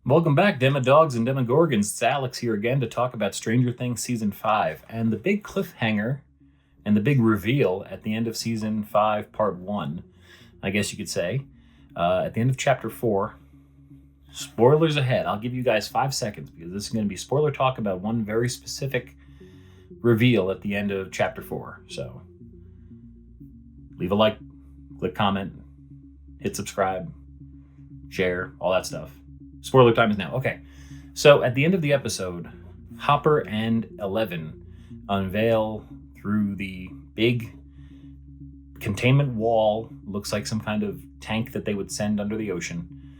Welcome back, Demodogs and Demogorgons. It's Alex here again to talk about Stranger Things Season 5 and the big cliffhanger and the big reveal at the end of Season 5, Part 1, I guess you could say. At the end of Chapter 4, spoilers ahead. I'll give you guys 5 seconds because this is going to be spoiler talk about one very specific reveal at the end of Chapter 4. So leave a like, click comment, hit subscribe, share, all that stuff. Spoiler time is now. Okay. So at the end of the episode, Hopper and Eleven unveil through the big containment wall, looks like some kind of tank that they would send under the ocean,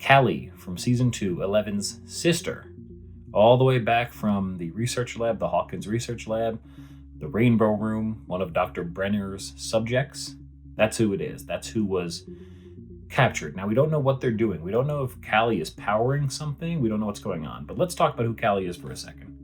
Callie from season 2, Eleven's sister, all the way back from the research lab, the Hawkins research lab, the Rainbow Room, one of Dr. Brenner's subjects. That's who it is. That's who was captured. Now, we don't know what they're doing. We don't know if Callie is powering something. We don't know what's going on. But let's talk about who Callie is for a second.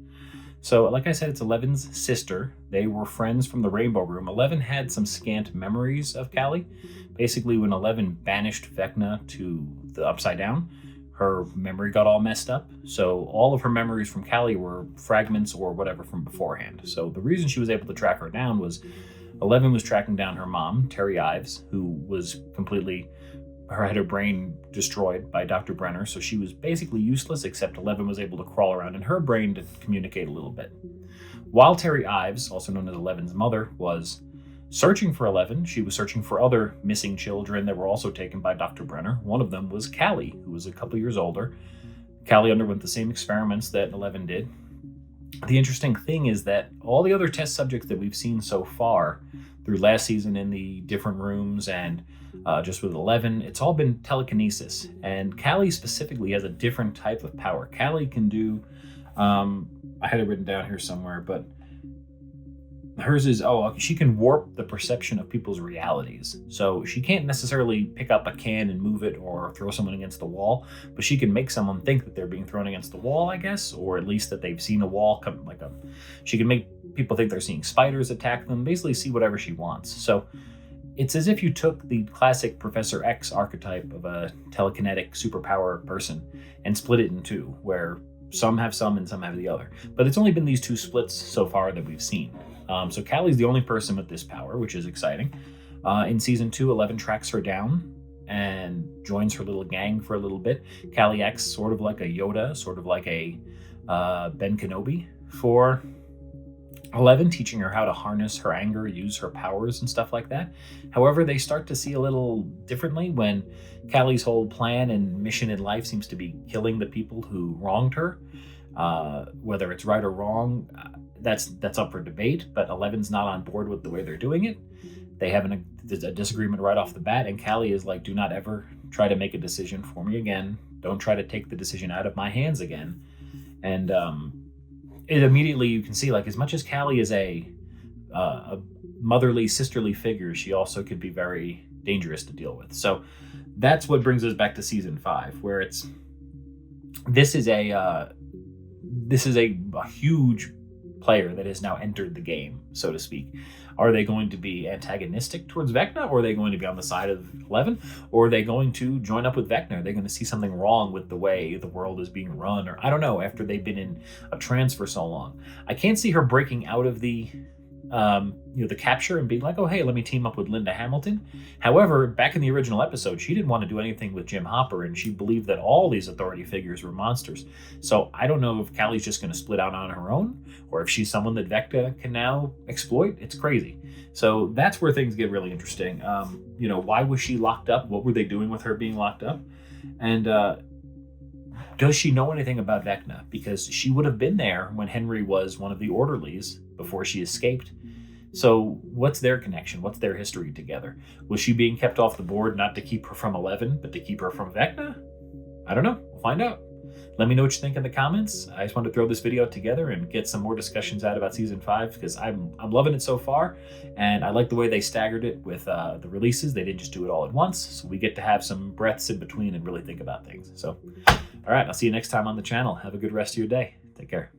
So, like I said, it's Eleven's sister. They were friends from the Rainbow Room. Eleven had some scant memories of Callie. Basically, when Eleven banished Vecna to the Upside Down, her memory got all messed up. So all of her memories from Callie were fragments or whatever from beforehand. So the reason she was able to track her down was Eleven was tracking down her mom, Terry Ives, who was completely had her brain destroyed by Dr. Brenner, so she was basically useless, except Eleven was able to crawl around in her brain to communicate a little bit. While Terry Ives, also known as Eleven's mother, was searching for Eleven, she was searching for other missing children that were also taken by Dr. Brenner. One of them was Callie, who was a couple years older. Callie underwent the same experiments that Eleven did. The interesting thing is that all the other test subjects that we've seen so far through last season in the different rooms and just with Eleven, it's all been telekinesis. And Callie specifically has a different type of power. Callie can do, I had it written down here somewhere, but hers is, she can warp the perception of people's realities. So she can't necessarily pick up a can and move it or throw someone against the wall, but she can make someone think that they're being thrown against the wall, I guess, or at least that they've seen a wall come, she can make people think they're seeing spiders attack them, basically see whatever she wants. So it's as if you took the classic Professor X archetype of a telekinetic superpower person and split it in two, where some have some and some have the other. But it's only been these two splits so far that we've seen. So Callie's the only person with this power, which is exciting. In season 2, Eleven tracks her down and joins her little gang for a little bit. Callie acts sort of like a Yoda, sort of like a Ben Kenobi for Eleven, teaching her how to harness her anger, use her powers and stuff like that. However, they start to see a little differently when Callie's whole plan and mission in life seems to be killing the people who wronged her. Whether it's right or wrong, that's up for debate, but Eleven's not on board with the way they're doing it. They have a disagreement right off the bat, and Callie is like, do not ever try to make a decision for me again. Don't try to take the decision out of my hands again. And it immediately, you can see, like, as much as Callie is a motherly, sisterly figure, she also could be very dangerous to deal with. So that's what brings us back to season 5, where this is a huge player that has now entered the game, so to speak. Are they going to be antagonistic towards Vecna, or are they going to be on the side of Eleven, or are they going to join up with Vecna? Are they going to see something wrong with the way the world is being run, or I don't know, after they've been in a trance for so long? I can't see her breaking out of the the capture and being like, oh, hey, let me team up with Linda Hamilton. However, back in the original episode, she didn't want to do anything with Jim Hopper, and she believed that all these authority figures were monsters. So I don't know if Callie's just going to split out on her own, or if she's someone that Vecna can now exploit. It's crazy. So that's where things get really interesting. Why was she locked up? What were they doing with her being locked up? And does she know anything about Vecna? Because she would have been there when Henry was one of the orderlies before she escaped. So what's their connection? What's their history together? Was she being kept off the board not to keep her from Eleven, but to keep her from Vecna? I don't know. We'll find out. Let me know what you think in the comments. I just wanted to throw this video together and get some more discussions out about season 5, because I'm loving it so far, and I like the way they staggered it with the releases. They didn't just do it all at once, so we get to have some breaths in between and really think about things. So, all right, I'll see you next time on the channel. Have a good rest of your day. Take care.